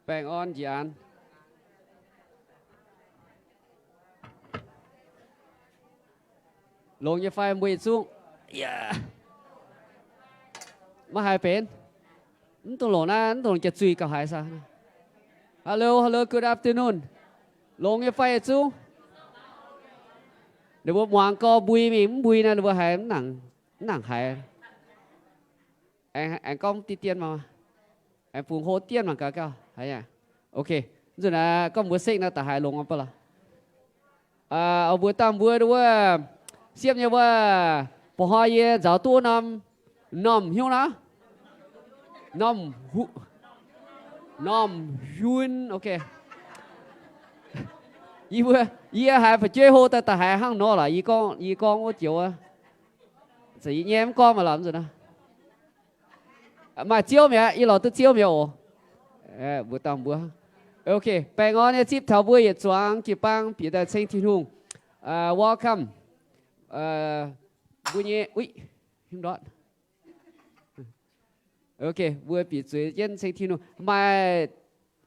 Bang on dự án. Lộn như phai mùi xuống. Yeah. Mà hai bên. Tôi lộn á, tôi chật suy cả hai sao. Hello, good afternoon. Lộn như phai xuống. Nếu bộ hoàng có bùi mình bùi nè, nếu bộ hai nặng hai. Anh có tí tiền mà. Anh phùng hô tiền mà cả cao. Hay à? Ok. Rồi là có một xích là ta hai lộn apa lah. Ở buổi tam buổi đó xem nhưว่าพอเยเจ้าตัวนำหิ้วนะนำโอเคยี่หายไปเจ้าโหแต่หายห้างนอละยี่กองว่าเจียวอ่ะสิแย้มกองมาหลับสินะมาเจียวเมียยี่หล่อตัวเจียวเมียโอ้บุตรบัวโอเคแปลงอ้อนเนี่ยจีบเท้าบัวเหยียดสวางจีบปังปีแต่เชิงทิ้งหุ่งwelcome buổi nhé ui không đó ok buổi bị dưới dân sinh thiên mà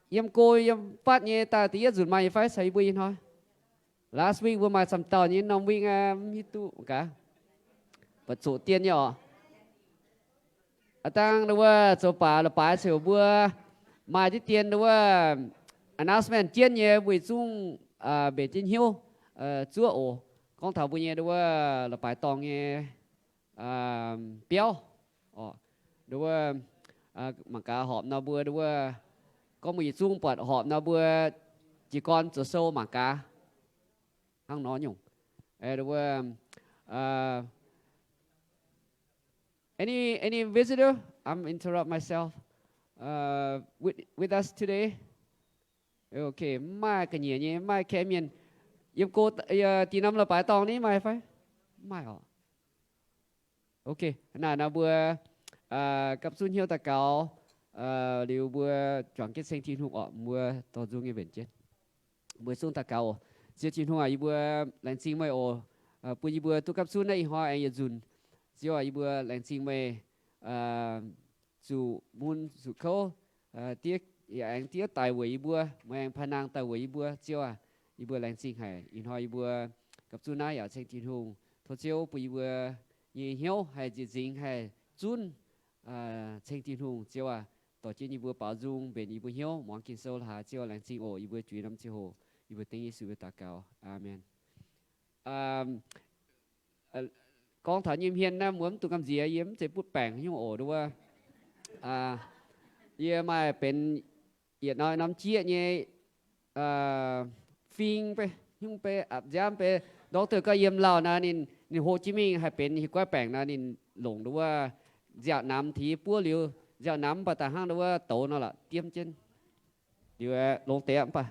yếm cô yếm phát nhé ta tí rụt mà phải xây buổi thôi last week vừa mà sắm tàu nhé nông viên hít tu cả vật số tiền nhỏ tăng đâu số bà là bà số bữa mà cái tiền đâu announcement tiền nhé buổi chung về trên hill chúa ổ con thảo buổi nhé đâu là bài tòng nhé béo đâu mà cả họp nào bữa đâu có một chung bật họp nào bữa chỉ con chỗ sâu mà cả hăng nói nhung đâu any visitor I'm interrupt myself with us today okay mai cái nhỉ nhé mai cái miền yếm cô tí năm là bài tòng ní mai phải mai hả ok nào bữa cặp xuân hiếu ta cáo liều bữa chọn kết sinh thiên hùng ở mưa to dung như biển chết bữa xuân ta cáo diệt thiên hùng ấy bữa lạnh sinh mây ồ bữa tu cặp xuân này hoa anh dùn diệu ấy bữa lạnh sinh mây dù muôn dù khâu tiếc anh tiếc tài với bữa mà anh phan năng tài với bữa diệu bữa lạnh sinh hay in hoa bữa cặp xuân này ở sinh thiên hùng thôi diệu bữa như hiếu hay gì dính hay chun sinh thiên hùng chiều tổ chức như vừa bảo dung bên như vừa hiếu mong kinh sâu là chiều lành sinh ổ như vừa truy năm chiều hồ như vừa tiếng Giêsu tạ cáo amen con thở nhím hiền na muốn tụi cầm gì ấy yếm sẽ bút bảng nhưng ổ đúng không yếm mà bên yếm nói năm chia như phimไปยุ่งไปอับย้ำไปด็อกเตอร์ก็เยี่ยมเรานะนี่โฮจิมินห์ให้เป็นหิ้วก้อยแปลงนะนี่หลงดูว่าเจ้าน้ำทีปั้วเร็วเจ้าน้ำปะตาห้างดูว่าโตนั่นแหละเตรียมเจนเดี๋ยวลงเตะปะ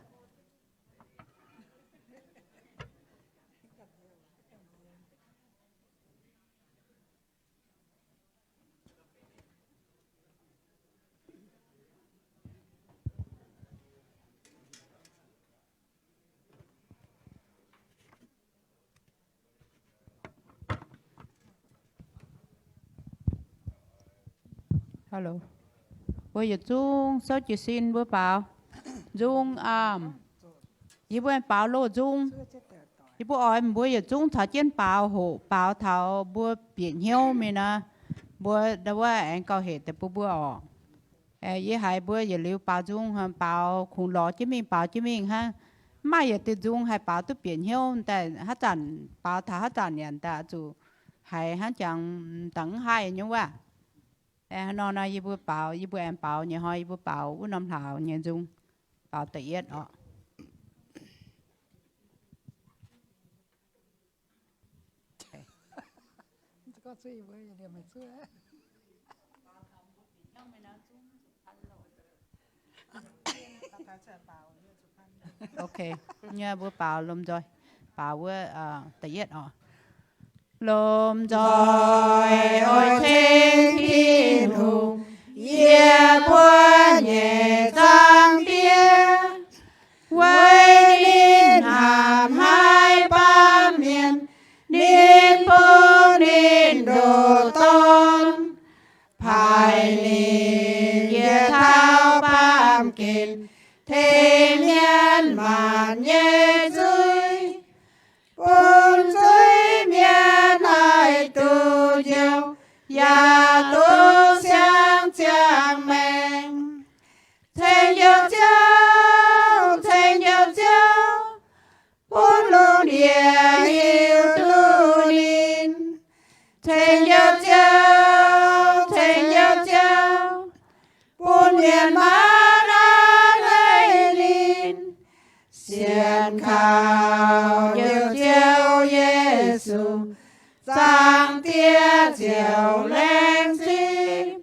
Hello. Bây giờ Dung sao chị xin bữa bảo Dung ý bữa em bảo lô Dung ý bữa em bữa giờ Dung thảo trên bảo hộ bảo thảo bữa biển hiếu mình nè bữa đâu em câu hệ từ bữa ý hai bữa giờ liu bảo Dung bảo khung lọ chứ mình ha mai giờ từ Dung hai bảo từ biển hiếuแต่hát chẳng bảo thảo hát chẳng nhận ta chủ hai hát chẳng tặng hai như vậy nó nói với bữa bảo với bữa em bảo nhà hỏi bữa bảo bữa năm thảo nhà Dung bảo tự yết đó có suy với điểm mà xưa ok nhà bữa bảo lùm rồi bảo bữa tự yết đó lùm rồi ôi thiên thiên hùng yeah bữa nhẹ giang bia quay lên hàm hai ba miền nên phương nên đồ tôn phải lên yeah thao bám kền thế miên màn nhé dưới bốn dưới miên hai tu diệu ya tu sang chàng mình thế yêu cháu bốn lô địa yêu tu nín thế yêu cháu bốn miền mát ai nín xiên khao yêu chiếu Giêsu giang tia chiều lên xin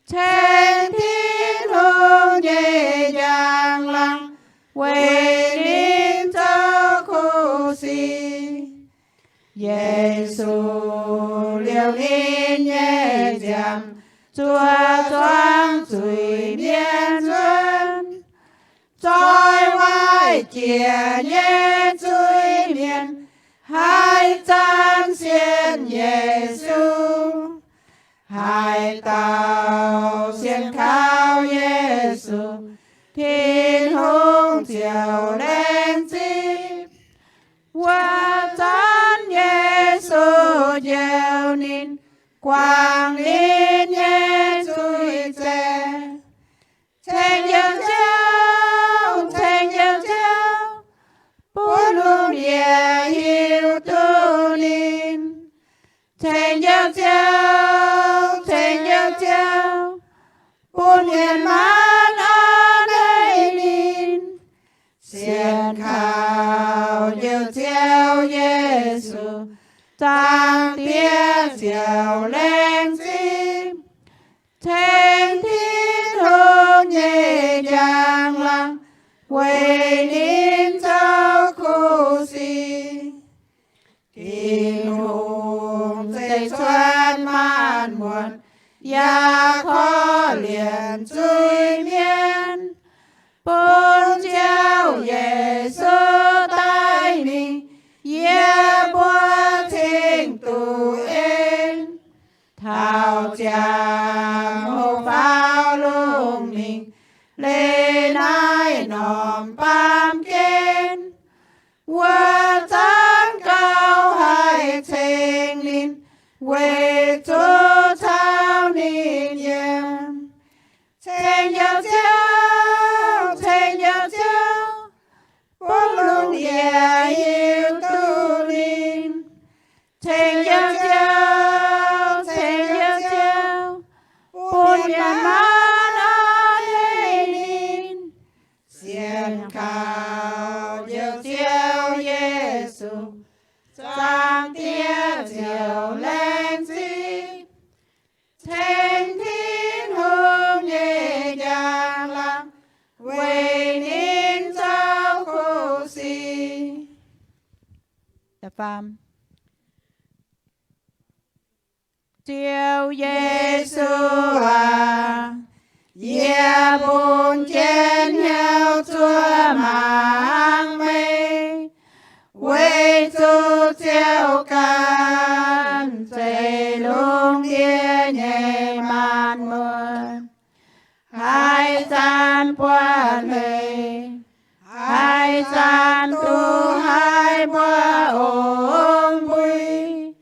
trên thiên hương nhẹ nhàng lặng quay đến cho khu si Giêsu liều lên nhẹ nhàng chúa choáng chùi miên xuân trôi ngoài chia nhẹ chui miên hai chân xiên Giêsu hai tàu xiên khao Giêsu thiên hương chiều lên chim qua chân Giêsu gieo nín quang lên nhé chui che thành yêu cháu bốn luồng địa yêu tu nín thành yêu cháu bốn miền mát ở đây nín xiên khao yêu chiếu Giêsu tăng tiếng chiều lên chim thành thiên hương nhẹ nhàng lặng quay đến cho khu si kinh hùng dây xoan man muộn ya khó liền chui miên bốn chiếu Giêsu tay mình yeah bua thiên tu yên thảo chàng hồ pháo lung mình lên ai nòm pam kên qua tán cao hai thênh linh quê chỗ thao nín yên thênh yêu cháu bốn luồng địa yêu tu nín thênh yêu cháu bốn miền mát ở đây nín xiên khao yêu chiếu Giêsu giang tia chiều lên chim thành thiên hương nhẹ nhàng lặng quay đến trong khu si. Dạ Phạm. Chiều Giêsu à, yeah bốn trên heo chúa mang mây, quay chú chiều can, dây lung kia nhẹ màn mượn, hai gian quan hệ, hai gian tu hai bữa ôm bùi,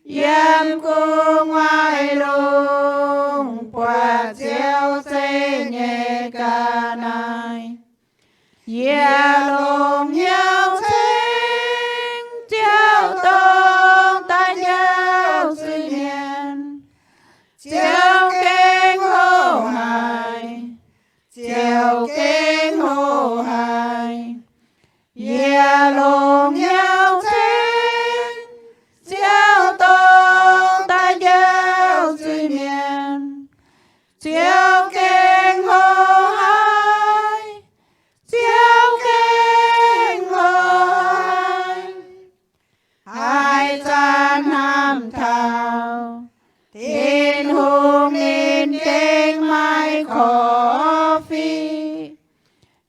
yếm cu ngoài lung, quả chiều xây nhẹ cả này, yeah lung nhau thinh, chiều tông ta nhau suy miền, chiều kinh hồ hải, chiều kinh hồ hải, yeah lung nhau thinh, chiều tông ta nhau suy miền, chiều kinh hồ hải, chiều kinh hồ hải, hai gian ham thảo, thiên hùng nên kinh mai khó phi,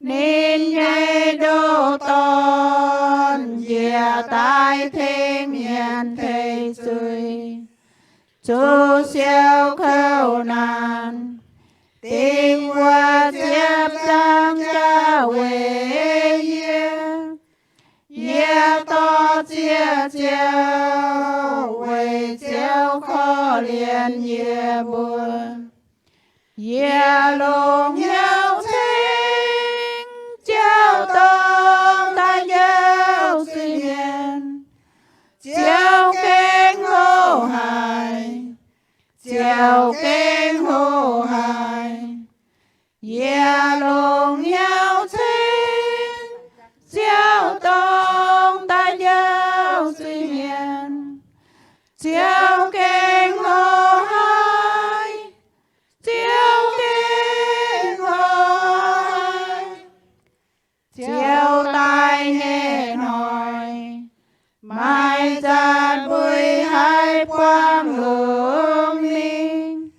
nên nhai đô tôn, dìa tai thêm hiền thầy suy, chú siêu khâu nàn, tình qua tiếp tăng cha chiều quỳ chiều khó liền ye buồn ye lùng nhau thinh chiều tông ta nhau suy miên chiều kinh hô hài chiều kinh hô hài ye lùng nhau thinh chiều tông ta nhau suy miên chiều kinh hô hài chiều kinh hô hài chiều tai nghe nói mai chặt bụi hai quang lương minh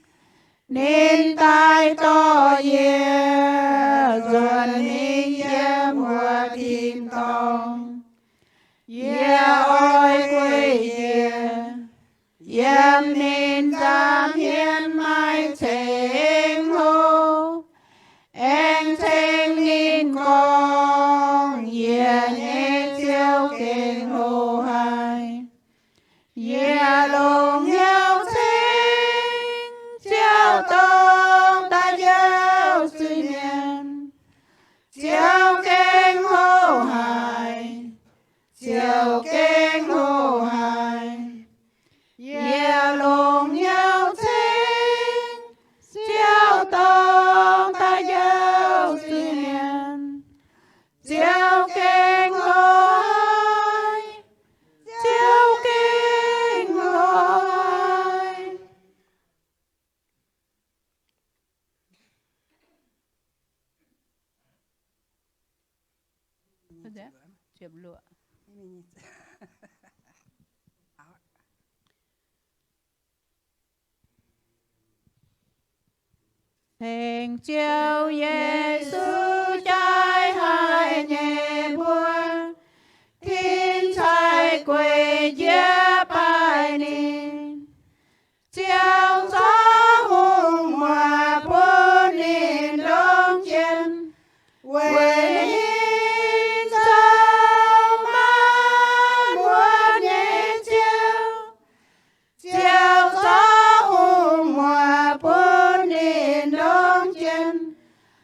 nên tai to ye ruột minh ye mùa thiên tông ye ôi quê ye nên giam hiên mai thênh hô anh thênh nên con ye nhé chiều kinh hô hai ye lùng nhau thinh chiều tông ta giao suy miên chiều kinh hô hai chiều kinh hô hai ye lùng nhau thinh chiều tông ta giao suy miên chiều kinh hô hai chiều kinh hô hai chụp lụa Thèn chiều Giêsu trai hai nhẹ buồn thiên trai quê gia bài nín chiều gió hùng hòa buồn nín đông chân quê nín sao man buồn nhẹ chiều chiều gió hùng hòa buồn nín đông chân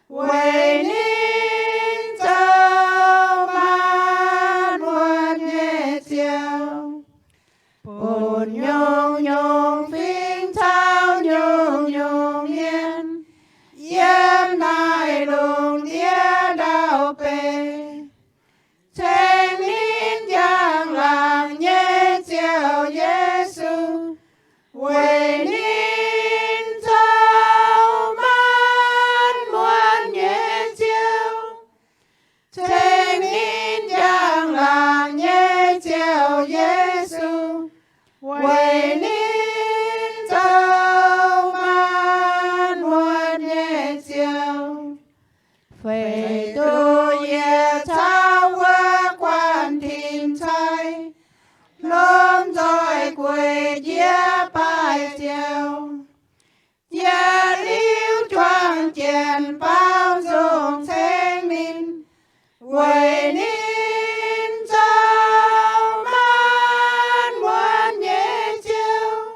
quê nín sao man buồn nhẹ chiều buồn nhung nhung phinh thao nhung nhung nhiên yếm nai lùng tía đào bề thênh nín giang làng nhé chiều Giêsu quê nín sao man buồn nhẹ chiều thênh nín giang làng nhé chiều Giêsu quê nín sao man buồn nhẹ chiều về tôi ye thao qua quan thiên trai lom rồi quê ye bài chiều ye liu choang chèn bao dung thênh nín quê nín sao man buồn nhẹ chiều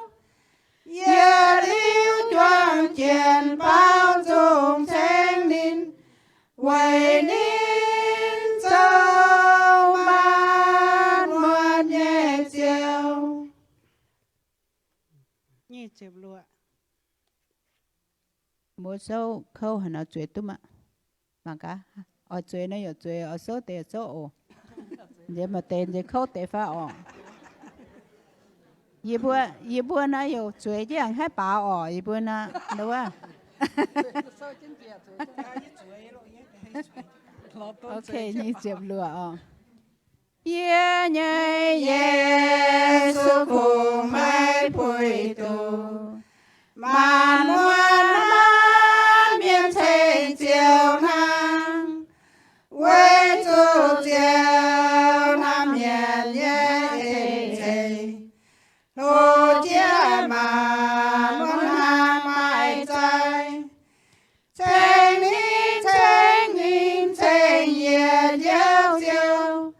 ye liu choang chèn bao dung thênh nín quê nín sao man buồn nhẹ chiều nhẹ chụp lụa một số khâu hẳn ở chuối tụm ạ mà cả ở chuối này ở chuối ở số tệ số ổ nếu mà tên thì khâu tệ pha ổ一般呢有chuối这样还把ổ一般呢đúng không ok như chụp lụa ổ ye nhảy Giêsu cùng mai bụi tù màn muôn man miên thênh chiều nang quê tu chiều nam miền nhé thênh lô chia màn muôn hà mai trai thênh nín thênh ye gieo chiều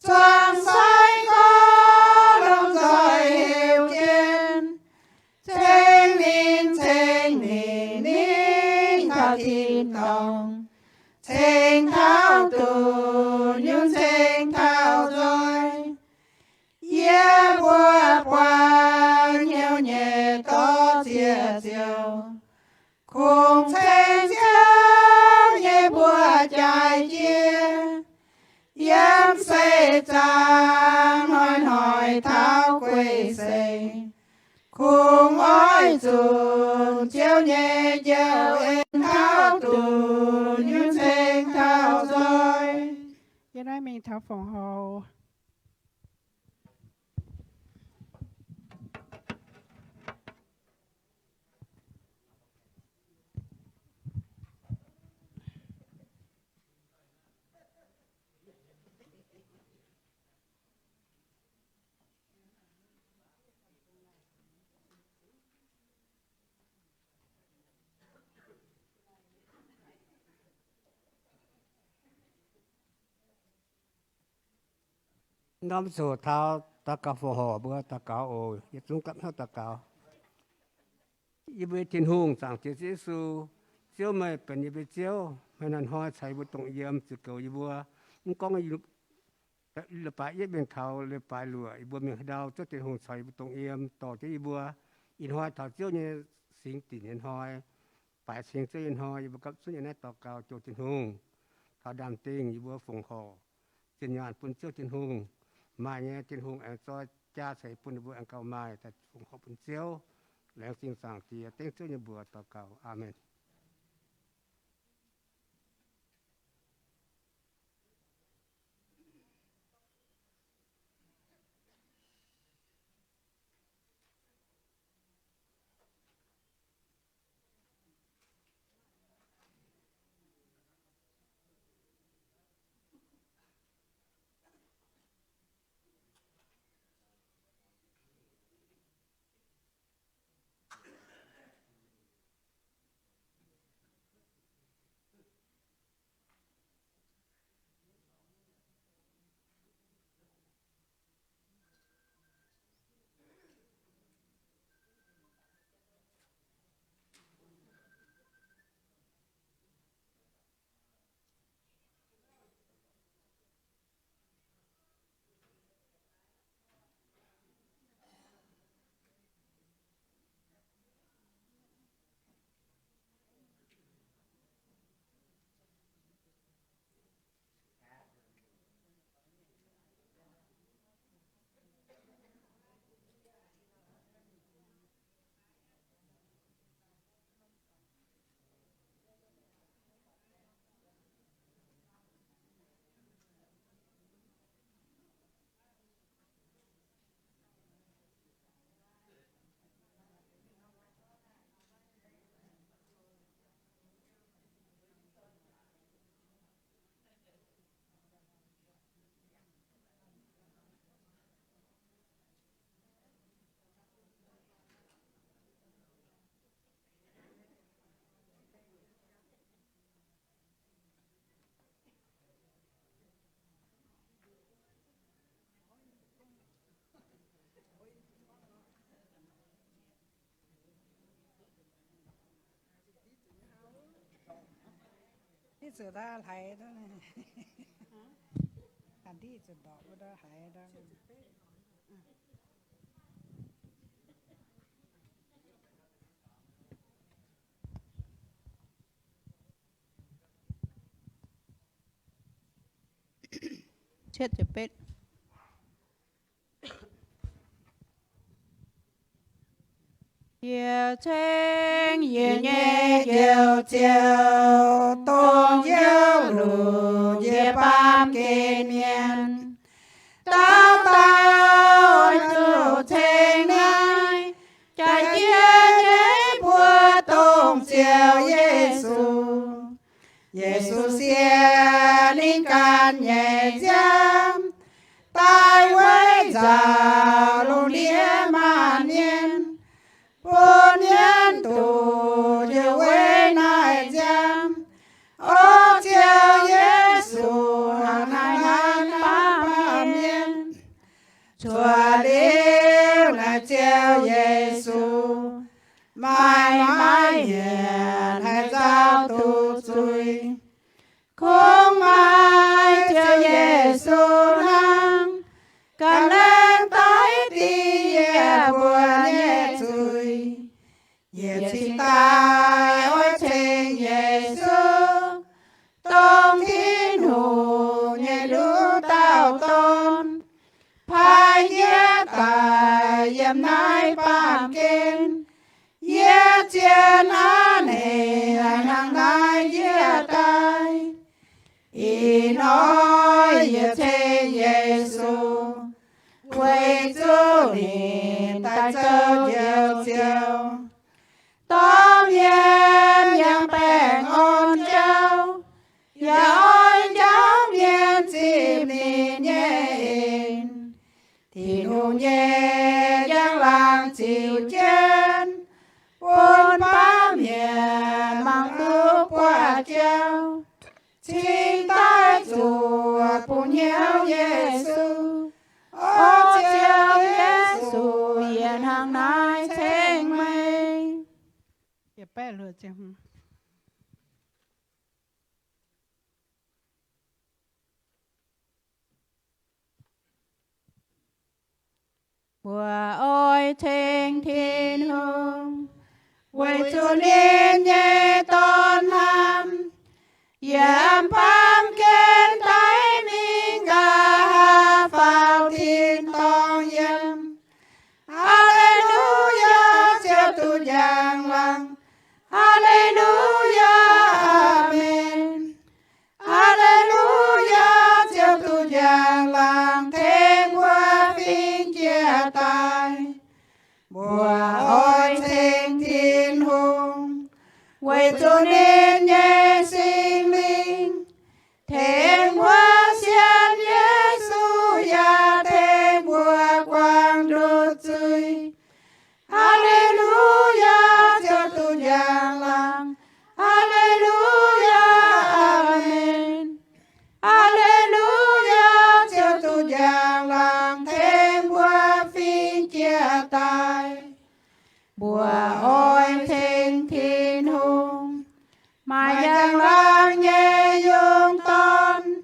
choang sai con thiên đồng Thênh thao tù những thênh thao rồi Yê bùa qua nhiều nhẹ to chia chiều Cùng thênh chiếu nhẹ bùa chạy chia Yếm xây trang hỏi thao quê xây Cùng ôi dùn chiếu nhẹ chiếu em thao tù những thênh thao rồi Giờ đây mình thảo phòng hồ. Nam số thao ta cả phổ họ bữa ta cả ôi, ít chúng cắt hết ta cả. Ý bữa thiên hùng sang chế Giêsu, chiếu màyเป็นý bữa chiếu, màyนั่นห้อยใช้บุตรเยี่ยมสุกอีบัวมึงก้องอีลูกปลายยี่เป็นเท้าเลยปลายหลัวอีบัวมีดาวเจ้าthiên hùngใช้บุตรเยี่ยมต่อที่อีบัวอินห้อยเท้าเจ้าเนี่ยสิงตินอินห้อยปลายสิงเจ้าอินห้อยอีบัวกับสุนัยต่อเก่าโจthiên hùngเท้าดำติงอีบัวฝงห่อเจียนยานปุ่นเจ้าthiên hùng mai nghe thiên hùng anh cho chaใส่ปุ่นบัวอังเก่าmaiแต่ฝงห่อปุ่นเจ้าแล้วสิ่งสั่งที่เต้งเจ้าเนี่ยบัวต่อเก่าอาเมนที่สุดได้ไหลแล้วอันที่สุดดอกก็ได้ไหลแล้ว chết chụp bết Yêu tranh yêu nhẹ chiều chiều tôn yêu lù ye bám kê miên tao tao chủ thênh nai trái chia nhé bùa tôn chiều Giêsu Giêsu xia linh can nhẹ giam tai quấy già lù lia màn nhiên Bốn nhân tù chiều quê nai giam Ô chiều Giêsu hàng hàng ba miên Chùa liêu là chiều Giêsu Mãi mãi hiền hay giao tù yếm nai bám kinh yết chiến an hề hàng nai yết tai y nói yết thế Giêsu quay chú niệm tại châu yêu chiều tóm yên yang bèn ôn châu ya ôn giáo yên chim ni nhẹ in thì nụ nhẹ yang làng chịu trên buôn bám miền mang bước qua châu chính tay chuột buồn nhau Giêsu ô chiều Giêsu hiện hàng nai thanh mây Ye pe lừa chăng. Mùa ôi thênh thiên hương quay chu liên nhẹ tôn ham yếm bám kén tay mình ga vào thiên tông yếm Hallelujah chiều tu giang lăng Hallelujah Amen Hallelujah chiều tu giang lăng thêm qua phiên chia tay mùa ôi thênh thiên hùng quay tu nên nhẹ sinh linh thêm qua xiên Giêsu ya thêm qua quang đốt tươi Hallelujah cho tu giang lăng Hallelujah Amen Hallelujah cho tu giang lăng thêm qua phiên chia tay mùa ôi thênh thiên hùng mà giang lăng nhẹ dung tôn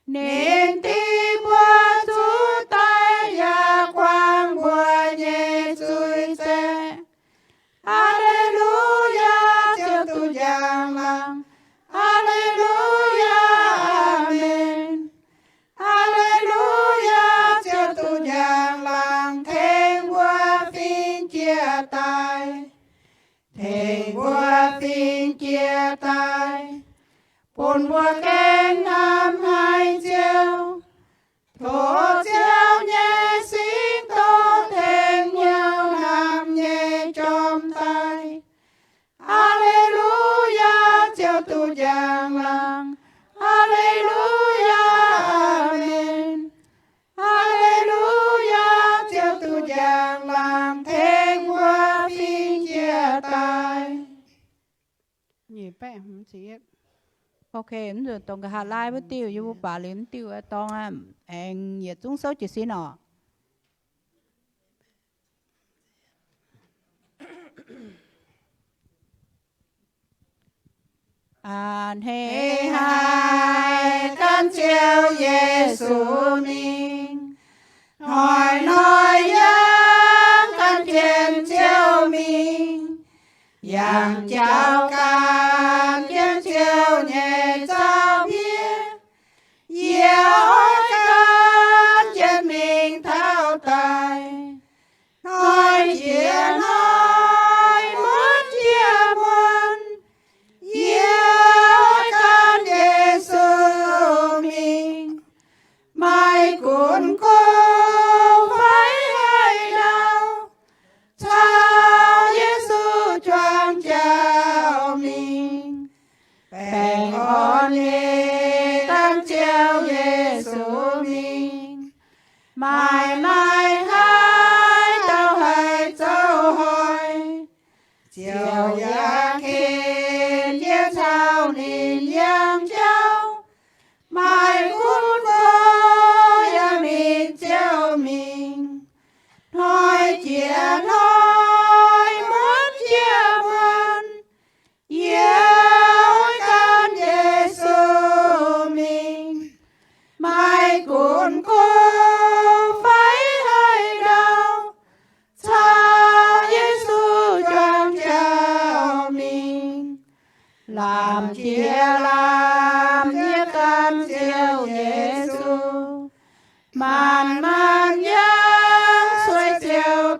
nên tim qua chú tay ya quang bùa nhẹ chui xe Hallelujah chiều tu giang lăng Hallelujah Amen Hallelujah chiều tu giang lăng thêm qua phiên chia tay thêm qua phiên chia tay buồn bùa kén năm hai chiều thổ chiều nhẹ xin tô thêm nhau nam nhẹ trong tay Hallelujah chiều tu giang lăng Hallelujah Amen Hallelujah chiều tu giang lăng thêm qua phiên chia tay Ye pe không chỉ. ok rồi tông cái hà lai với tiêu như bà liếm tiêu ở tông anh nhiệt chúng số chỉ xin ọ an Hê hê hai căn chiều Giêsu mình hỏi nói yang căn chiên chiều mình yang chào can chiên chiều nhẹ chào biết yêu can chiên mình thao tài nói chuyện nói muốn chia buồn yêu can Giêsu mình mai cuốn cô phải hay đau chào Giêsu choang chào mình bèn con nhé tan treo Giêsu mình mãi mãi hai tao hay châu hỏi chiều ya khen ya chào nên yang chào mai cuốn cô ya mình treo mình nói chuyện nói muốn chia buồn yêu con Giêsu mình mai cuốn cô phải hay đau chào Giêsu choang chào mình làm chia làm chia can chiều Giêsu màn màn nhang xuôi chiều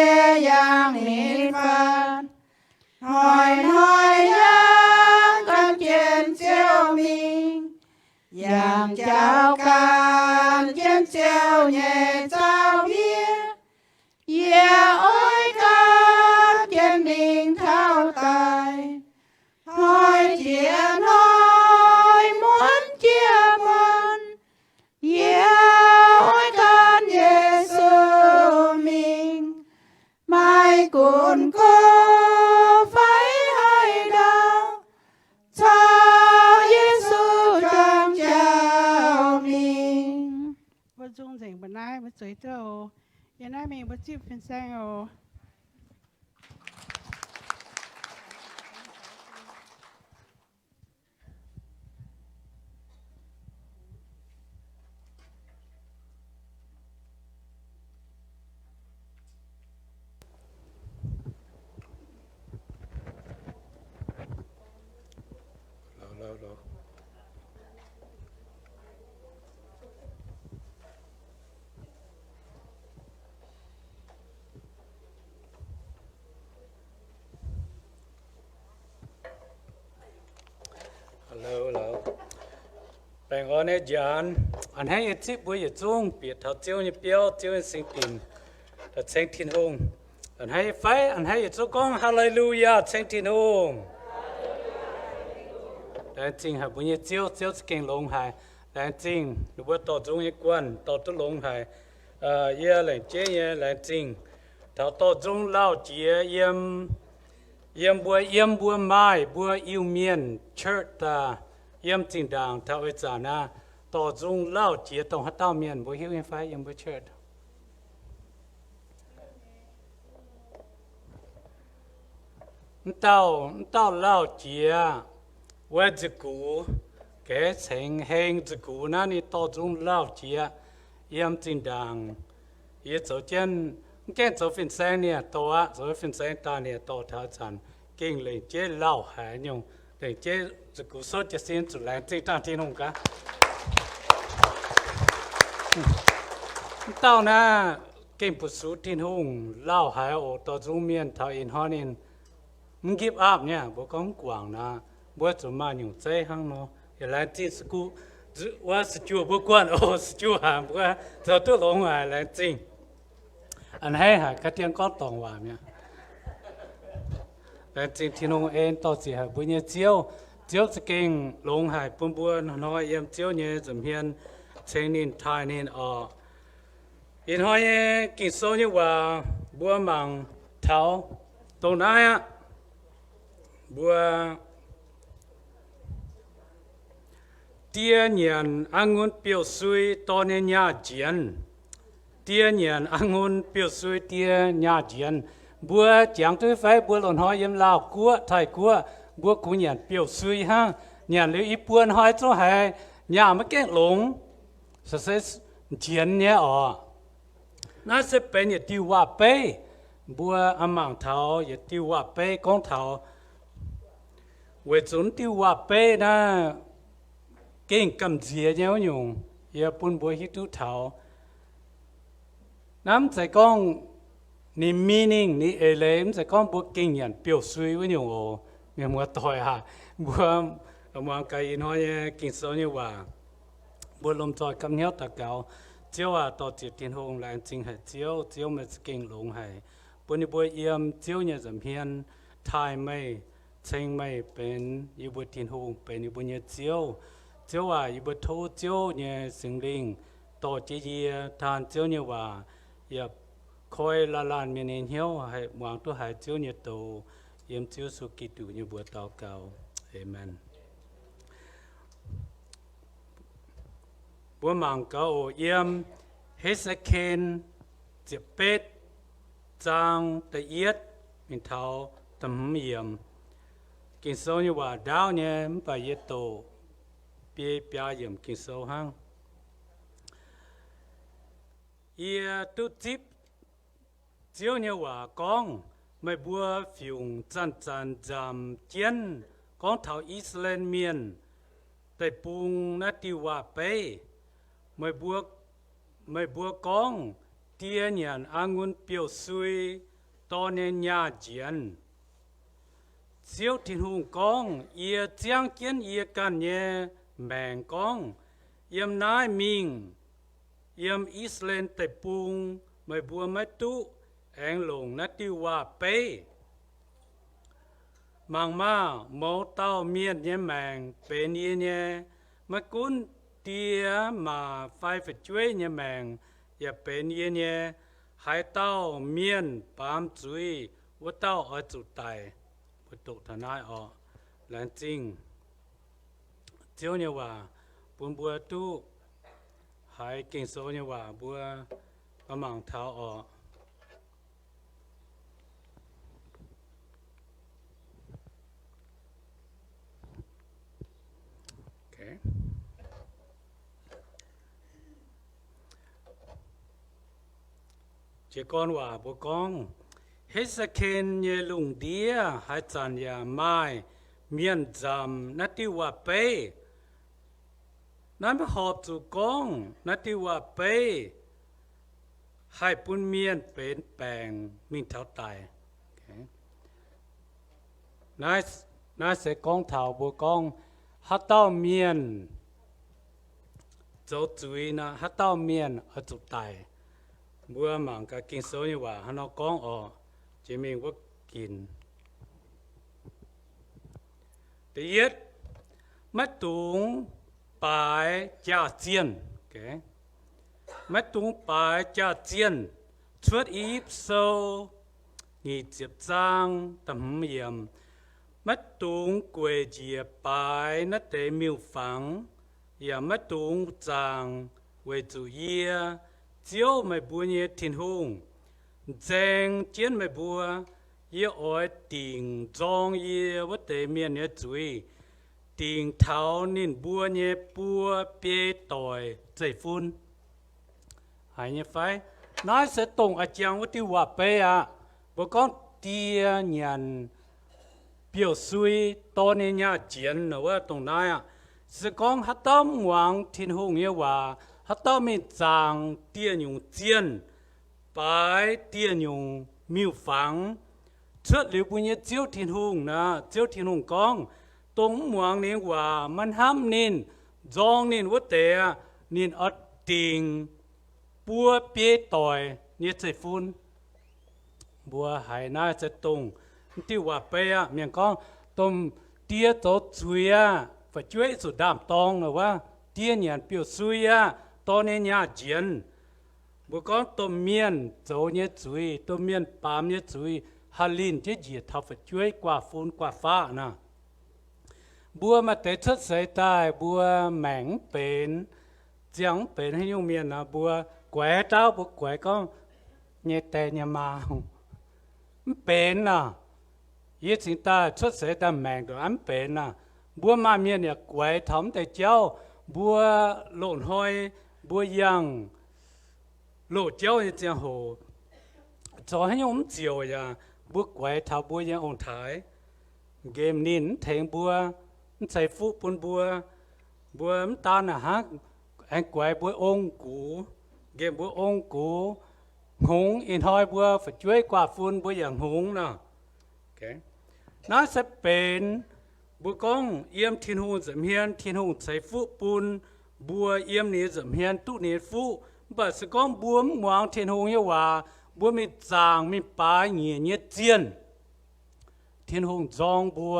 chia yang niên phân hỏi yang căn chiến chiêu mình yang chào can chiến chiêu nhẹ chào bia yeah ôi can chiến đình thao tài hỏi chia nói muốn chia mơn yeah ôi can Giêsu mình mai cuốn cô phải hay đâu cho Giêsu trong chào mình. Bố dung dành bữa nay bố chơi tơ hiện nay mình bố chịu phiền sang ồ. Hello. Bạn ơi nè John, anh hay ở tiếp với chung biệt thảo chiếu như biểu chiếu như sinh tình, là sinh thiên hùng. Anh hay phải anh hay ở chỗ con Hallelujah sinh thiên hùng. Đại chính là bây giờ chiếu kinh long hải, đại chính nếu bữa tàu chung như quan tàu tu long hải, giờ là chế giờ đại chính thảo tàu chung lao chế yếm bùa mai bùa yêu miên church ta yếm chính đàng thảo ấy trả na tàu chung lao chế tàu hát tàu miên bùa hiếu yên phải yếm bùa church tàu lao chế với chữ cũ cái thành hình chữ cũ na ni tàu chung lao chế yếm chính đàng yếm chỗ chân cái chỗ phiền sáng nè tàu á chỗ phiền sáng ta nè tàu tháo chắn kinh lên chế lao hải nhung để chế chữ cũ số chế xin chủ lãnh chế trang thiên hùng cả tàu na kinh bút số thiên hùng lao hải ở tàu trung miền thảo in hoa nên không give up nha bố con quảng na bố chủ mà nhung chế hăng nó hiện lại chế chữ cũว่าสจูบกวนโอ้สจูหามว่าเธอตัวลงมาแล้วจริงอันให้หากระเทียมก้อนตองว่าเนี่ยแล้วจริงที่น้องเอ็นต่อสิหาบุญเนี่ยเจียวจะเก่งลงหายปุ่นบัวน้อยเยี่ยมเจียวเนี่ยจำเฮียนเชงนินไทยนินออกอินหอยกินโซ่เนี่ยว่าบัวมังเท้าตรงนั้นอ่ะบัว第年安稳表水多年亚钱，第年安稳表水第亚钱，บัว讲对非บัวหล่นหอยยำลาวกัวไทยกัวบัวกูเนี่ย表水哈，เนี่ยหรืออีปวนหอยตัวหายเนี่ยไม่แก่หลงสุดท้ายเจียนเนี่ยอ๋อนั่นจะเป็นอย่างที่ว่าไปบัวอามังเท้าอย่างที่ว่าไปกองเท้าเวจุนที่ว่าไปนะkinh cầm dìa nhau nhung, giờ bún bùi hít tu thảo, nắm sẽ con ni meaning ni elem sẽ con bùi kinh nhận biểu suy với nhung ồ, mình mua tỏi ha, bùa mà cái nói kinh số như vậy, bùa lồng tỏi cầm nhau ta cáo, chiếu à tỏi chỉ tiền hồng lại chính hệ chiếu mà kinh lồng hệ, bùi yếm chiếu nhà giảm hiền, thái mây, chênh mây bên y bùi tiền hồng bên y bùi nhà chiếu à, y bữa thô chiếu như sinh linh, tổ chỉ gì than chiếu như vậy, y khơi la lan miền Yên hiếu hay mong tôi hay chiếu như tổ, yếm chiếu su kỳ tụ như bữa tao cầu, amen. Bữa mong cầu yếm hết sẽ khen, diệp bết, trang tây yết, mình thao tầm yếm, kinh số như vậy đau nhé, phải yết tổ. Bia yểm kinh sâu hăng, tu tiếp chiếu nhưว่าcon mấy bữa phiền chăn giảm chiến con thảo Israel miền tại bung nát tiêuว่าไปmấy bữa con tia nhàn ăn ngon biểu suy to nên nhà chiến siêu thiên hùng con ia giang kiến ia can nhé mèng con yếm nai mình yếm Israel tại pung mày bùa mày tu anh lùng nát tiêu hòa bê mang ma mẫu tao miên nhé mèng bên yên nhé mà cún tia mà phải chuối nhé mèng ya bên yên nhé hai tao miên bám chuối và tao ở chủ tài và tụ thần ai ở là chính chiếu nhưว่าbuồn bùa tu hai kinh số nhưว่าbùa ở mảng tháo ở okay. Chỉ conว่าbùa con hết sa khen như lùng đĩa hai chăn ya mai miền dầm nát tiêu hòa bê nát họp chủ con nát tiêu hòa bê hai bún miền bên bèng mình tháo tài nát sẽ con thảo bố con hát tao miền dấu chuối na hát tao miền ở chủ tài bữa mảng cái kinh số như vậy hắn nó con ở chỉ mình có kín第一mất tung bài gia chiến okay. mất tung bài gia chiến xuất ý sâu nghỉ tiếp trang tầm hiểm mất tung quê diệp bài nát tế miêu phẳng và mất tung trang về chủ yếu chiếu mày bùa nhé thiên hùng giang chiến mày bùa yêu ỏi tình trong yêu vật thể miền nhé chuối tình tháo nên bùa nhé bùa bê tỏi dây phun hay như phải nói sẽ tông ở trong vật tiêu hòa bê à bố con tia nhận biểu suy to nên nhà chiến nữa tông này à sẽ con hát tâm hoàng thiên hùng yêu hòa hát tâm mình giang tia nhung chiến bài tia nhung miêu phẳng trước liệu bây giờ chiếu thiên hùng na chiếu thiên hùng con tông muang nên hòa man ham nên dòng nên vật tế nên ở tình bùa bê tỏi như chạy phun bùa hải na sẽ tông tiêu hòa bê miệng con tông tia tổ chuối phải chuối sự đam tông rồi wa tia nhận biểu suy to nên nhà chiến bùa con tôm miên dấu như chuối tôm miên bám như chuối hà linh chứ gì thao phải chuối qua phun qua phá nè bùa mà tế chất xảy tai bùa mảnh bền chẳng bền hay nhung miền nè bùa quẻ tao bùa quẻ con nhẹ tè nhà mà bền nè ý chính ta chất xảy ta mảnh rồi ăn bền nè bùa mà miền nè quẻ thấm tại cháu bùa lộn hoi bùa yang lộ cháu như chẳng hồ cho hay nhung chiều ya bùa quẻ tháo bùa yang ông thái game nín thèn bùaใส่ฟุปนบัวมตานะฮะแองกวยบัวองกูเกมบัวองกูหงอินหอยบัวฝช่วยกว่าฟุนบัวอย่างหงนะโอเคน่าจะเป็นบัวกองเยี่ยมทินหงจำเฮียนทินหงใส่ฟุปุนบัวเยี่ยมนี้จำเฮียนตุนี้ฟุบัดสกองบัวหวางทินหงเยาว่าบัวมีจางมีปลาเงี้ยเงี้ยเจียนทินหงจองบัว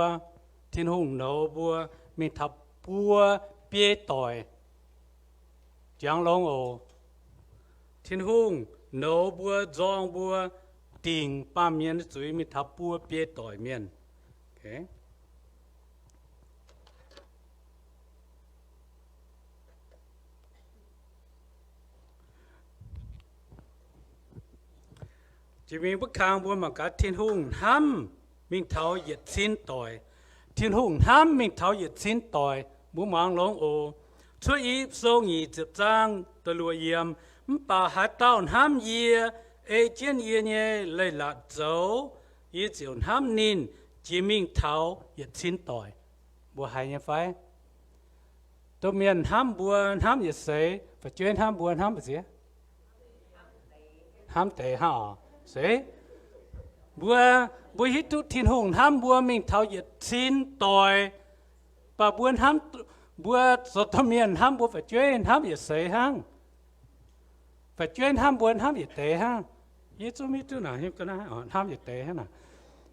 thiên hùng nấu bùa mình thập bùa bê tỏi chẳng long ồ thiên hùng nấu bùa giong bùa tình ba miền dưới mình thập bùa bê tỏi miền okay. chỉ mình bất khang bùa mà cả thiên hùng ham mình tháo nhiệt xin tỏi thiên hùng ham mình tháo nhiệt xin tỏi bố mang long ồ cho ý sâu nhị chụp trang tờ lùa yếm bà hạt tao ham yê ê chiến yê nhé lấy lạ dấu yê chiều ham nín chỉ mình tháo nhiệt xin tỏi bố hay như phải tôi miền ham buồn ham nhiệt sấy và chuyên ham buồn ham gì ham tệ hả sấy bữa hít tu thiên hùng ham bữa mình tháo nhiệt xin tội và bữa ham bữa số thâm miền ham bữa phải chuyên ham nhiệt sấy hang phải chuyên ham bữa ham nhiệt tế hang耶稣咪tu nào hiếm cái nào ham nhiệt tế hang nào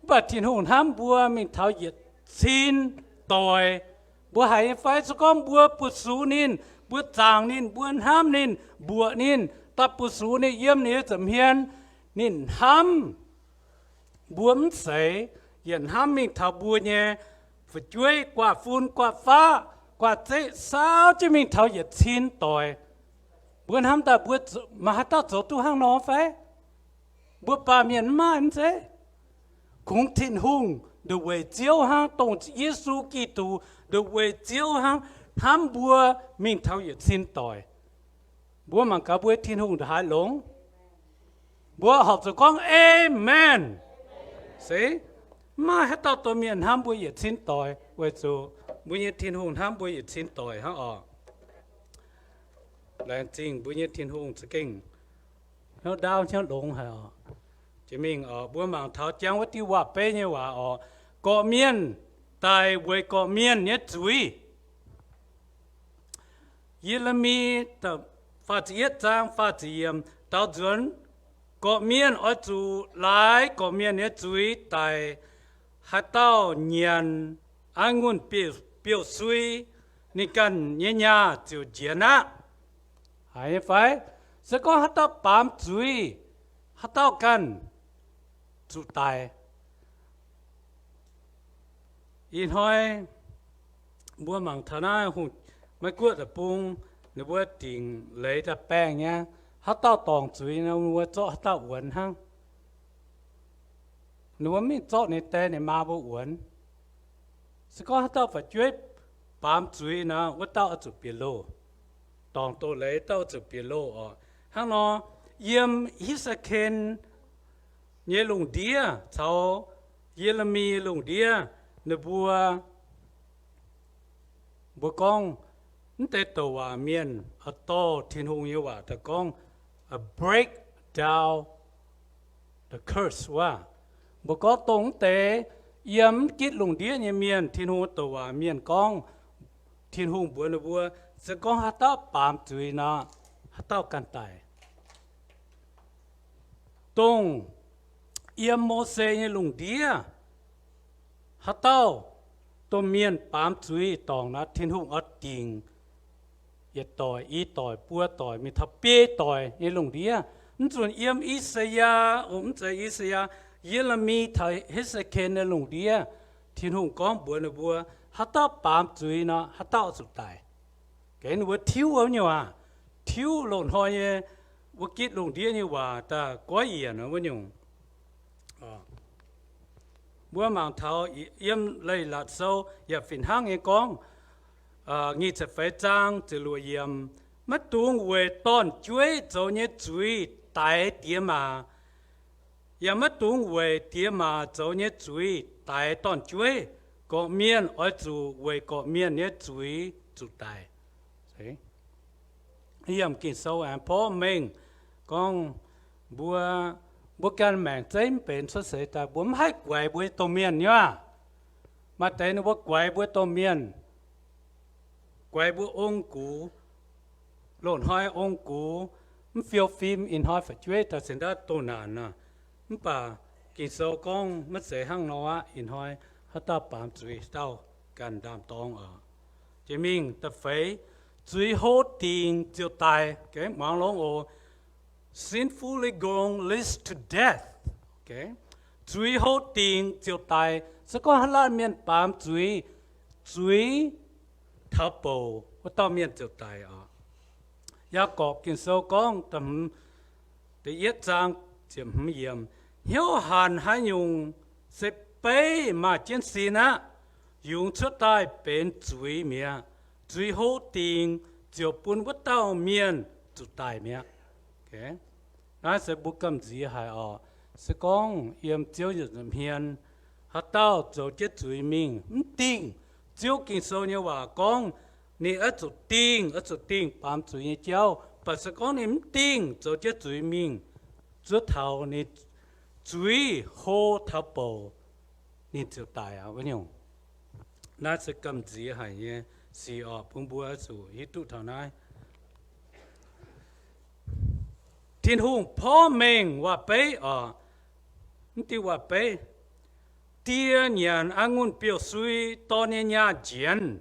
và thiên hùng ham bữa mình tháo nhiệt xin tội bữa hay phải số con bữa bữa số nín bữa chàng nín bữa ham nín bữa nín tập bữa số nín yếm nín chấm hiền nín ham buông sấy hiện ham mình thảo bùa nhẹ phải chuối quả phun quả phá quả chế sao chứ mình thảo nhiệt xin tội buông ham ta buông mà ta走tu hang nó phải buông bà miền mà anh thế cũng thiên hùng được về chiếu hang tổng Giêsu Kitô được về chiếu hang ham bùa mình thảo nhiệt xin tội bùa mà cả bùa thiên hùng được hai lống bùa học cho con amen see mà hết tao tôi miền ham bùi nhiệt xin tội vậy chú bùi nhiệt thiên hùng ham bùi nhiệt xin tội hả là chính bùi nhiệt thiên hùng sẽ kinh nó đau nó đụng hả chỉ mình bùi mảng tháo trang với tiêu hòa bê như hòa cọ miền tại với cọ miền nhất chuối yên là mi tập phát triển trang phát triển tạo chuẩn có miền ở chỗ lại có miền ở chuối tại hạt tao nhận anh muốn biểu suy nên cần nhẹ nhàng chịu chiến á hay phải sẽ có hạt tao bám chuối hạt tao cần chủ tài in hỏi bữa mảng thà na hụt mấy cuộn là bung nếu bữa tiền lấy ra bèn nha hạt tao tòng chuối nó mua cho hạt tao uốn hăng nếu mình cho này tên này mà bộ uốn sẽ có hạt tao phải chuối bám chuối nó hạt tao ở chỗ biển lô tòng tôi lấy tao chỗ biển lô hăng nó yếm hít sa khen nhớ lùng đĩa cháu yếm là mi lùng đĩa nếu bùa conแต่ตัวเมียนอัตโตทินหงอยู่ว่าแต่กง break down the curse ว่าบุก็ตรงแต่ย้ำกิดลงเดียเนี่ยเมียนทินหงตัวเมียนกองทินหงบัวนะบัวจะกองฮัตตาปามจุยนะฮัตตากันตายตรงย้ำโมเสเนี่ยลงเดียฮัตตาตัวเมียนปามจุยตองนะทินหงอัดติงยต่อยอีต่อยปัวต่อยมีทับเป้ต่อยยี่ลงเดียนั่นส่วนเยี่ยมอิสยาใจอิสยาเยลมีไทยเฮสเคนในลงเดียที่หุ่งก้องบัวนะบัวฮัตตาปามจุยนะฮัตตาสุดตายแกนว่าทิวเอาเนี่ยว่าทิวหล่นหอยว่ากิดลงเดียเนี่ยว่าแต่ก้อยเอียนะว่าเนี่ยบัวมังเท้าเยี่ยมเลยหลัดโซอย่าฝิ่นห้างเองก้องnghĩ sẽ phải trang từ lùi yếm mất tuông về tôn chuối cho nhé chuối tại tiệm mà ya mất tuông về tiệm mà cho nhé chuối tại tôn chuối có miên ở chủ về có miên nhé chuối chủ tại thế yếm kinh sâu anh phó mình con bua can mảng cháy bền xuất sẽ ta bấm hai quậy bua tô miên nhá mà tại nó bua quậy bua tô miên quay bữa ông cũ lộn hai ông cũ phiêu phim in hai phải chơi ta sẽ đã tô nàn nè bà kỳ sâu con mất sẽ hăng nó in hai hát ta bám chơi tao cần đam tông chỉ mình ta phải chơi hốt tiền chiều tài cái mang lông ô sinfully going leads to death okay chơi hốt tiền chiều tài sẽ có hát la miền bám chơi tháp bầu có tao miền châu tài ya có kinh sâu con tầm để yết trang chiếm hiểm hiếu hàn hay dùng sẽ bay mà chiến sĩ na dùng出tài bên chuối mía chuối hỗ tiền chiều bún vất tao miền châu tài mía okay nói sẽ bút cầm gì hay sẽ con yếm chiếu được hiền hát tao cho chết chuối mình tiền chiếu kinh sâu nhưว่าcon ni ở chỗ tiền bám chuối như chiếu bà sẽ con niệm tiền cho chết chuối mình chúa thầu ni chuối hô tháp bầu nên chịu tài à với nhau nó sẽ cầm gì hay nhé xì ở bung bùa chủ hít tụ thằng này thiên hùngพ่อ mình và bé ở tí và bé tia nhàn anh ngôn biểu suy to nhẹ nhàng chiến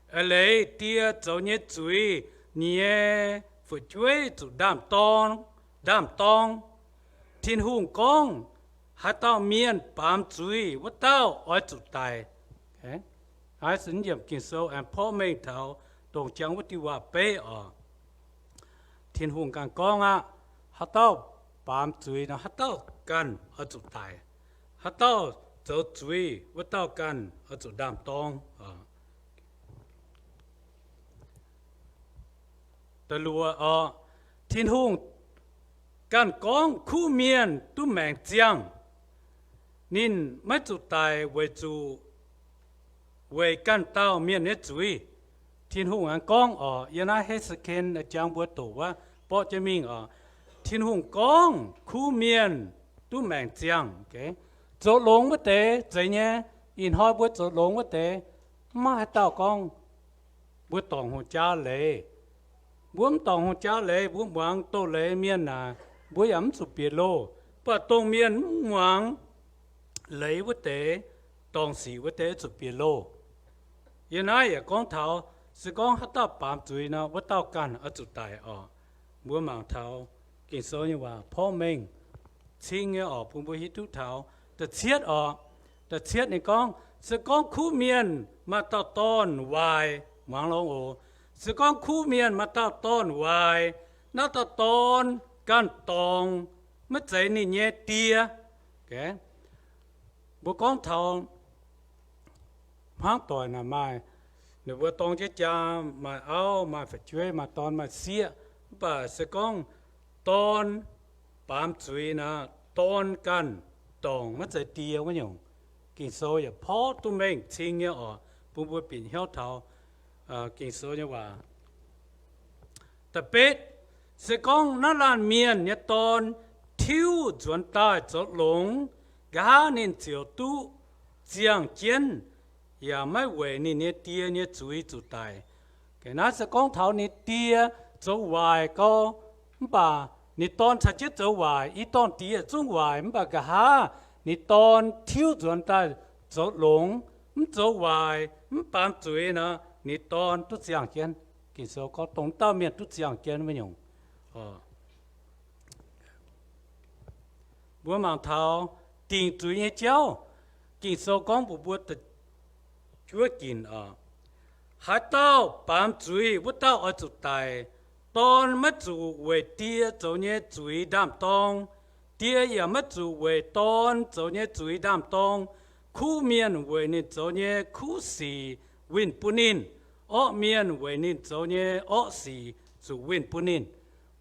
ở lấy tia cháu nhẹ chuối nhẹ phụ chuối chủ đam tong thiên hùng con hát tao miên bám chuối vắt tao ở chủ tài ai sinh nhầm kinh sâu emพ่อ mình thảo đồng chẳng vắt tí và bé ở thiên hùng càng con á hát tao bám chuối nó hát taoกันở chủ tài hát tao cháu chuối vắt taoกันở chủ đam tongตะลัวthiên hùngกันกองคู่เมียนตุ้มแมงเจียงนินไม่จุตายเวจูเวกันเต้าเมียนเนจุยthiên hùngอันกองยันน่าเฮสเคนจางบัวตัวว่าปอจะมิงthiên hùng กองคู่เมียนตุ้มแมงเจียงโอเคโจลงวะเตใจเนี่ยอินหอยบัวโจลงวะเตมาให้เต้ากองบัวตองหัวจ้าเลยบัวตองหัวจ้าเลยบัวหวังโตเลยเมียนน่ะบัวย้ำสุเปียโลปะตรงเมียนหวังเลยวะเตตองสีวะเตสุเปียโลยันน่าอย่ากองเท้าสกองฮัตตาปามจุยนะวะเต้ากันอจุตายบัวหมางเท้ากินโซนี่ว่าพ่อเม่งชิงเงี้ยพุ่งบัวฮิตุเท้าแต่เชียดแต่เชียดในกองสกองคู่เมียนมาต่อต้นวายหวังลงสกองคู่เมียนมาต่อต้นวายน่าต่อต้นกันตองไม่ใจนี่เงี้ยเตียแกบัวกองเท้าพังต่อยน่ะไม่เดี๋ยวบัวตองเจ้ามาเอามาฝัดช่วยมาตอนมาเสียป่ะสกองตอนปามจุยนะตอนกันตองไม่ใจเตียวไม่หยงกินโซอย่าพ่อตุ้มเองชิงเงี้ยปุ่มบัวปิ่นเหี้ยวเท้ากินโซเนี่ยว่าแต่เป็ดสกองนั่นลานเมียนเนี่ยตอนทิวจวนตายจดหลงกาเนินเจียวตู้เจียงเจียนอย่าไม่เวนี่เนี่ยเตียเนี่ยจุยจุตายแกนั้นสกองเท้านี่เตียจะวายก็ป่านี่ตอนชัดเจนจะวายอีตอนเตียจุงวายป่ากะฮานี่ตอนทิวจวนตายจดหลงมันจะวายมันปามจุยนะนี่ตอนตุเจียงเจียนกินโซก็ตรงเต้าเมียนตุเจียงเจียนไม่หยงบัวหมางเท้าติงจุยเนี่ยเจ้ากินโซก้องบัวแต่ช่วยกินหาเต้าปามจุยวัดเต้าเอาจุดตายตอนมัดจูเวเตียเจ้าเนี่ยจุยดำตองเตียอย่ามัดจูเวตอนเจ้าเนี่ยจุยดำตองคู่เมียนเวนี่เจ้าเนี่ยคู่สีวินปุนินเมียนเวนี่เจ้าเนี่ยสีจูวินปุนิน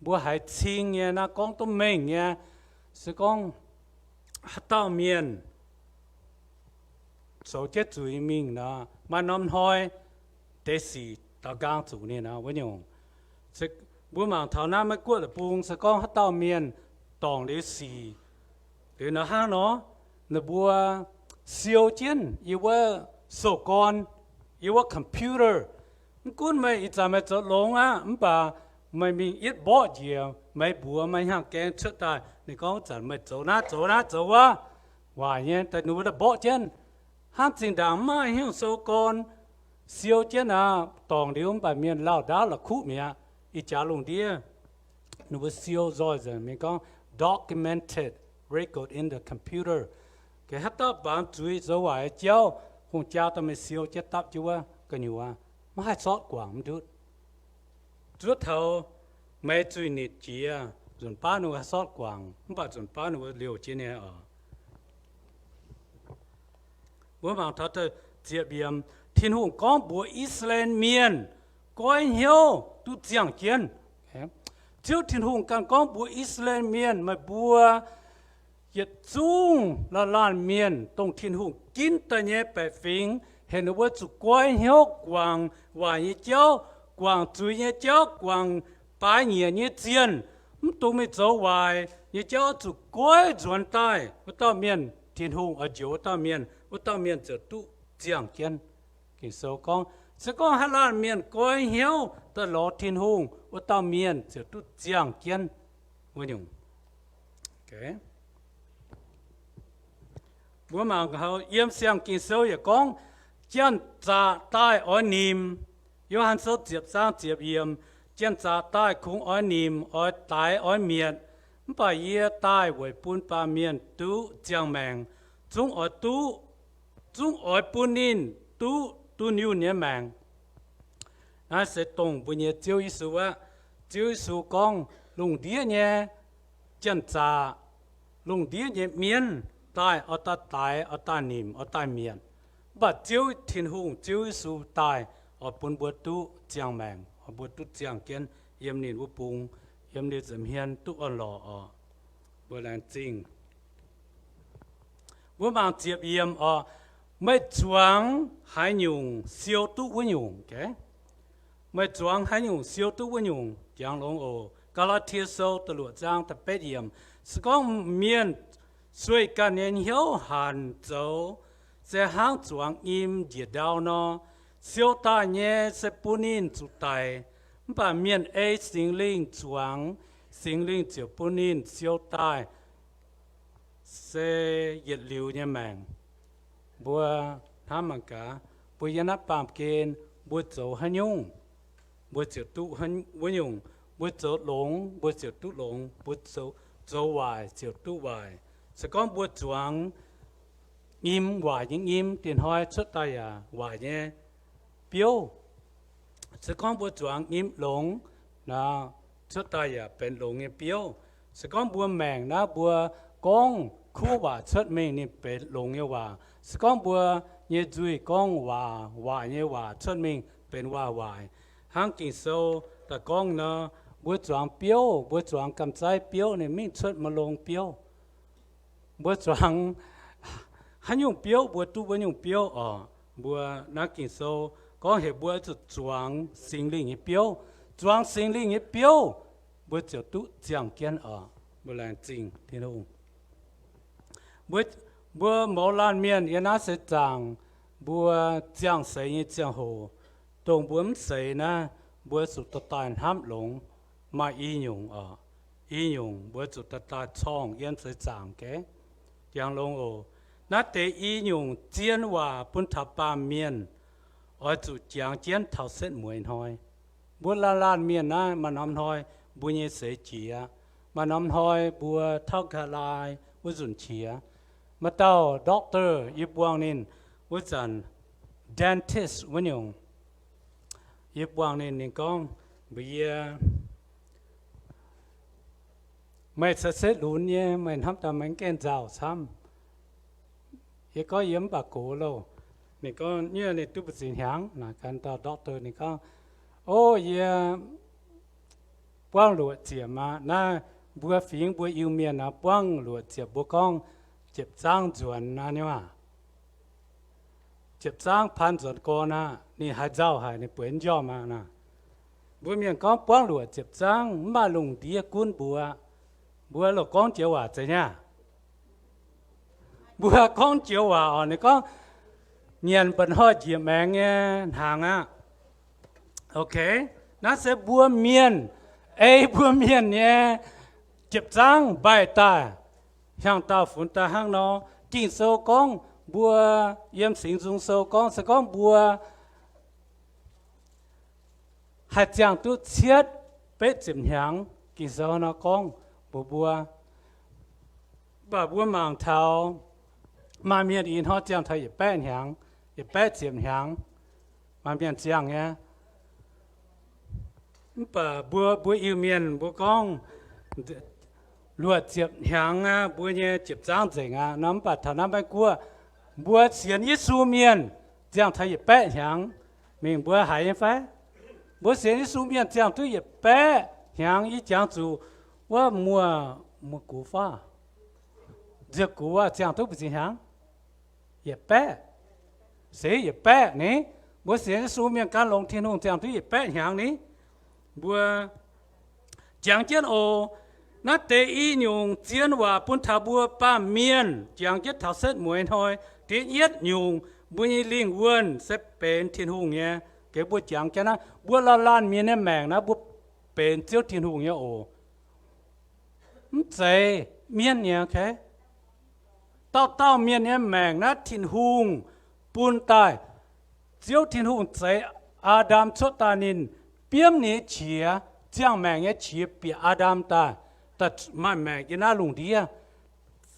บัวหายชิงเนี่ยนะก้องต้มเมงเนี่ยสก้องหาเต้าเมียนโซเจจุยมิงนะมานอมหอยเตสีตากางจูนี่นะวันยงสบัวหมางเท่านั้นไม่กลัวแต่ปุงสก้องหาเต้าเมียนตองหรือสีหรือนะฮะเนาะนบัวเซียวเจียนอีว่าโซกอนอีว่าคอมพิวเตอร์มันกุ้นไม่อีจะไม่จดลงมันป่าไม่มีอิดบอดเดียวไม่บัวไม่ห่างแกงชุดตายนี่ก็จะไม่โจนะว่าเนี่ยแต่หนูจะบอดเจียนห้ามสิ่งดังไม่หิ้วโซกอนเซียวเจียนตองเดียวไปเมียนเล่าดาวละคู่เมียอีจ่าลงเดียหนูว่าเซียวจอยจะมีก็ documented record in the computer แกฮัตตาบางจุยจะว่าเจ้าคงเจ้าแต่ไม่เซียวจะตับจูว่าก็อยู่ว่าไม่ให้ซอดกว่างมันดูจุดเท่าไม่จุยนิดเจียจนป้าหนูให้ซอดกว่างไม่ป้าจนป้าหนูเลี้ยวเจียเนี่ยบัวบางท่าเธอเจียบยมทิ้งหูก้องบัวอิสราเอลเมียนก้อยเหี่ยวตุเจียงเจียนเจ้าทิ้งหูกันก้องบัวอิสราเอลเมียนมาบัวยัดจุงละลานเมียนตรงทิ้งหูกินตะเนไปฟิงเห็นว่าจุก้อยเหี่ยวกวางว่าเจ้ากวางจุยเจ้ากวางปลายเหี่ยเจียน tụi mình走歪你叫主乖转带我到面天空而就到面我到面就都这样见其实讲是讲还拉面乖晓到老天空我到面就都这样见我用 OK 我们好验相见手也讲将炸带爱念约翰手接上接验将炸带空爱念爱带爱面把耶带为半把面都将命中爱都中爱半年都牛年命那是动不呢就意思啊就意思讲龙爹呢将炸龙爹呢面带เอาตาตายเอาตานิ่มเอาตาเมียนบัดเจ้าทิ้งหงเจ้าสู่ตายเอาปนบวชตุเจียงแมงเอาบวชตุเจียงเกียนเยี่ยมนินวุปุงเยี่ยมนินจำเฮียนตุอ่อนหล่ออ่ะบัวแรงจริงว่าบางเจียบเยี่ยมอ่ะไม่จวงหายหยุ่งเสียวตุวันหยุ่งแกไม่จวงหายหยุ่งเสียวตุวันหยุ่งอย่างหลงโอกาลเทียโซตลอดจางตะเป็ดเยี่ยมสกองเมียน所以今年有杭州在杭州因热到呢，小大年是不能做大，把面 A 心灵装，心灵就不能小大，是热流呢命，不他们讲不然那半间不做很用，不就都很不用，不做龙不就都龙，不做坏就都坏。sẽ có bữa chuang im hoài những im tiền hỏi xuất tay à hoài nhé biểu sẽ có bữa chuang im lồng na xuất tay à bên lồng nghe biểu sẽ có bữa mèn na bữa con khu và xuất mình nên bên lồng nghe hòa sẽ có bữa như duy con hòa như hòa xuất mình bên hoài hàng kinh sâu ta con nó bữa chuang biểu bữa chuang cầm trái biểu này mình xuất mà lồng biểu bữa choáng hắn dùng biểu bữa tu bữa dùng biểu bữa nãy kinh sâu có hệ bữa cho choáng sinh linh biểu choáng sinh linh biểu bữa cho tu giảng kiến bữa làm chính thiên hùng bữa mẫu lan miền yên á sẽ giảng bữa giảng sấy như giảng hồ đồng bữa sấy na bữa sụt tàn ham lồng mà y nhung bữa sụt tàn chong yên sẽ giảng cáiอย่างลงโอนัดเตอีหยุ่งเจียนว่าปุ่นทับปามเมียนอ๋อจุดจางเจียนเท่าเส้นมวยหอยบุญลานเมียนนะมันน้ำหอยบุญเยเสจียมันน้ำหอยบัวเท่ากะลายวุ้นเชียมาเต้าด็อกเตอร์ยิบวางนินวุ้นเดนทิสวันยงยิบวางนินนี่ก็เบียไม่เสร็จหลุนเนี่ยไม่ทำแต่มันแก่เจ้าซ้ำยังก็เยี่ยมปากโกโลนี่ก็เนี่ยนี่ตุ๊บสินหางนะการต่อด็อกเตอร์นี่ก็โอ้ยป้องหลวดเจียมานะบัวฟิงบัวยูเมียนะป้องหลวดเจียบัวกองเจ็บจ้างจวนนะนี่ว่าเจ็บจ้างพันจวนก่อนนะนี่หายเจ้าหายนี่เปลี่ยนย่อมานะบัวเมียนก็ป้องหลวดเจ็บจ้างมาลงดีกุนบัวlà con chiếu à thế nhá bữa con chiếu à này con nhìn bận hơi chỉ mẹ nghe hàng á ok nó sẽ bữa miên bữa miên nhé chụp trắng bài ta hàng ta phun ta hàng nó kinh sâu con bữa yếm sinh dung sâu con sẽ con bữa hạt chẳng tu chết bết chìm hàng kinh sâu nó conบัวมังเท้ามาเมียนอินฮอดเจียงไทยอย่าแป้นหางอย่าแป้เจียมหางมาเมียนเจียงเนี่ยบัวอิวเมียนบัวกองลวดเจียบหางบัวเนี่ยเจ็บจ้างเจ๋งน้ำปัดเท่าน้ำไปกลัวบัวเสียนยิสูเมียนเจียงไทยอย่าแป้หางมีบัวหายยังไงบัวเสียนยิสูเมียนเจียงตัวอย่าแป้หางอีเจียงจูว่ามัวกูฟ้าเจ้ากูว่าเจ้าทุกสิ่งหางอย่าแปะเสียอย่าแปะนี่บัวเสียสูเมียนการลงที่นู่นเจ้าทุกอย่าแปะหางนี้บัวจางเจียนโอ nó tế ý nhung chiến hòa bún thảo bùa ba miền chẳng chết thảo xét muối thôi tiếng yết nhung bùi nhị linh quân sẽเป็นthiên hùng nhé cái bùa chẳng cho nó bùa la lan miền em mèng nó bùaเป็นchiếu thiên hùng nhé ồ dễ miền nhé cái tao miền em mèng nó thiên hùng bùn tai chiếu thiên hùng dễ Adam chốt ta nín biếm ní chia chẳng mèng nhé chia bị Adam taแต่มาแม่ยันน่าลุงดีอะ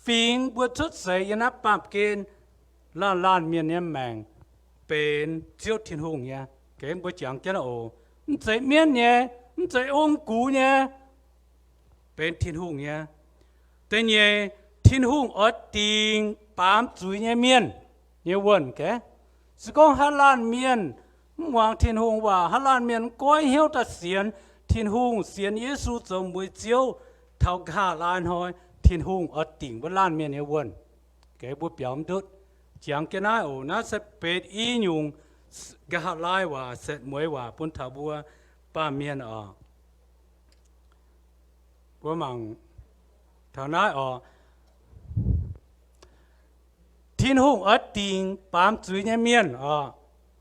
ฟิงบัวชุดใส่ยันน่าปามเกณฑ์ล้านเมียนเนี่ยแมงเป็นเจ้าทิ้นหงเนี่ยเกณฑ์บัวจังเจ้าโอ้ใส่เมียนเนี่ยใส่องกูเนี่ยเป็นทิ้นหงเนี่ยแต่เนี่ยทิ้นหงอดติงปามจุยเนี่ยเมียนเนี่ยวนแกสกองฮัลลานเมียนวางทิ้นหงว่าฮัลลานเมียนก้อยเหี้ยวตัดเสียนทิ้นหงเสียนเยซูจงบัวเจียวthao cả lan thôi thiên hùng ở tỉnh vẫn lan miền yêu quân cái bút biểu đốt chẳng cái này ồ nó sẽ bệt ý nhung cả lai và sẽ mới và bún thảo bùa ba miền ở bữa mằng thảo nói ở thiên hùng ở tỉnh bám dưới nhà miền ở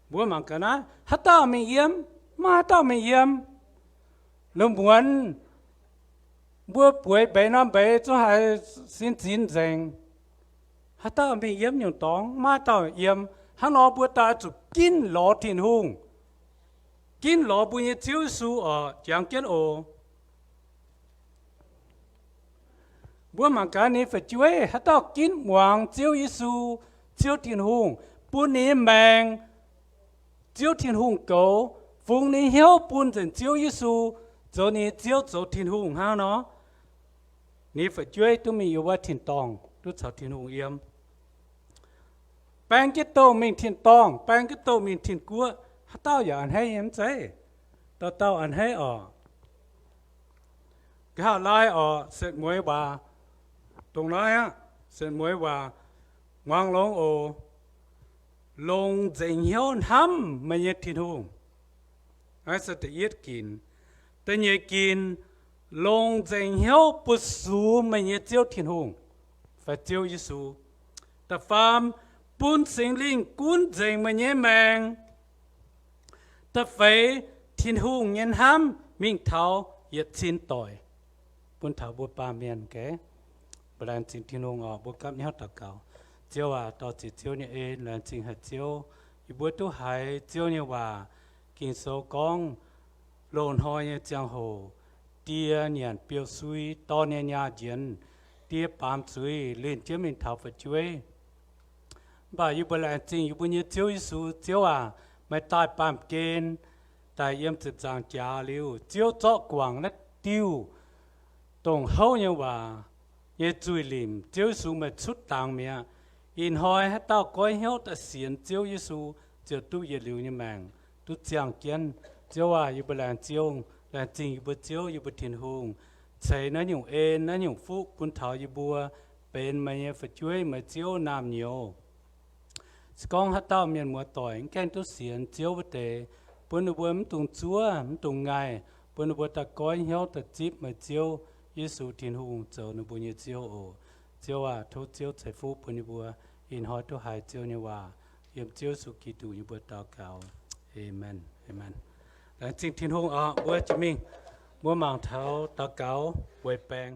bữa mằng cái này hát tao mình yếm mà tao mình yếm lúc muốn bữa buổi bảy năm bảy cho hai xin chín rèn hắn ta bị yếm nhiều tóng mà ta yếm hắn nói bữa ta chụp kín lọ thiên hùng kín lọ bữa như chiếu su ở chẳng kiến ồ bữa mà cái này phải chơi hắn ta kín hoàng chiếu Giêsu chiếu thiên hùng bữa này mang chiếu thiên hùng cầu vùng này hiếu bữa dần chiếu Giêsu cho này chiếu cho thiên hùng ha nóนี่phảiช่วยตัวมีอยู่ว่าถิ่นตองตัวชาวถิ่นหงเอี่ยมแปลงกิโตมีถิ่นตองแปลงกิโตมีถิ่นกัวถ้าเต้าอย่าอันให้เอ็มใจต่อเต้าอันให้ออกข้าไล่ออกเสร็จมวยว่าตรงนั้นฮะเสร็จมวยว่าวางลงโอลงเจียงเหี้ยวทำไม่ยัดถิ่นหงไอ้สัตย์ยึดกินแต่ยัดกินลงเจียงเหี้ยวปุสูไม่ยัดเจ้าถิ่นหงฝ่ายเจ้ายิสูแต่ฟาร์มปุ้นสิงลิงกุ้นเจียงไม่ยัดแมงแต่ฝ่ายถิ่นหงยันห้ำมิ่งเท้ายัดชินต่อยปุ้นเท้าบัวปาเมียนแกบรานจิงถิ่นหงออกบัวกับเหี้ยวตะเก่าเจ้าว่าต่อจิตเจ้าเนี่ยเองแลนจิงหัดเจ้าอยู่บัวตู้หายเจ้าเนี่ยว่ากินโซกองโลนหอยเนี่ยจังโหเตียเนี่ยเปียวซุยตอนเนี่ยเย็นเตียปามซุยเล่นเจ้าเป็นเท้าฝัดช่วยบ่าอยู่บนแลนจิงอยู่บนเนี่ยเจ้ายิสูเจ้าว่าไม่ตายปามเกณฑ์แต่เยี่ยมจิตจางจ่าเลี้ยวเจ้าเจาะกวางและติ้วตรงเฮาเนี่ยว่าเนี่ยจุยลิมเจ้าสูมาชุดต่างเมียอินหอยให้เต้าก้อยเหี้ยวแต่เสียนเจ้ายิสูเจ้าตู้เยลิวเนี่ยแมงตู้จางเกียนเจ้าว่าอยู่บนแลนเจียวแลนจิงอยู่บนเจียวอยู่บนถิ่นหงใช้นั่นอยู่เอ็นนั่นอยู่ฟุกปุ่นเท้าอยู่บัวเป็นมาเนี่ยฝัดช่วยมาเจียวน้ำเหนียวสกองฮัตเต้าเมียนมัวต่อยแกงตู้เสียนเจียวบเตปุ่นบัวมันตุงจัวมันตุงไงปุ่นบัวตะก้อยเหี้ยวตะจิบมาเจียวยิสูถิ่นหงเจ้าหนูบัวเนี่ยเจียวโอเจียวว่าทุเจียวใส่ฟุกปุ่นบัวอินหอยทุหายเจียวเนี่ยว่าเยี่ยมเจียวสุกิตูอยู่บนตาเก่าเอเมนเอเมนแล้วจริงถิ่นหงบัวจิมิงบัวหมางเท้าตาเก่าบัวแปง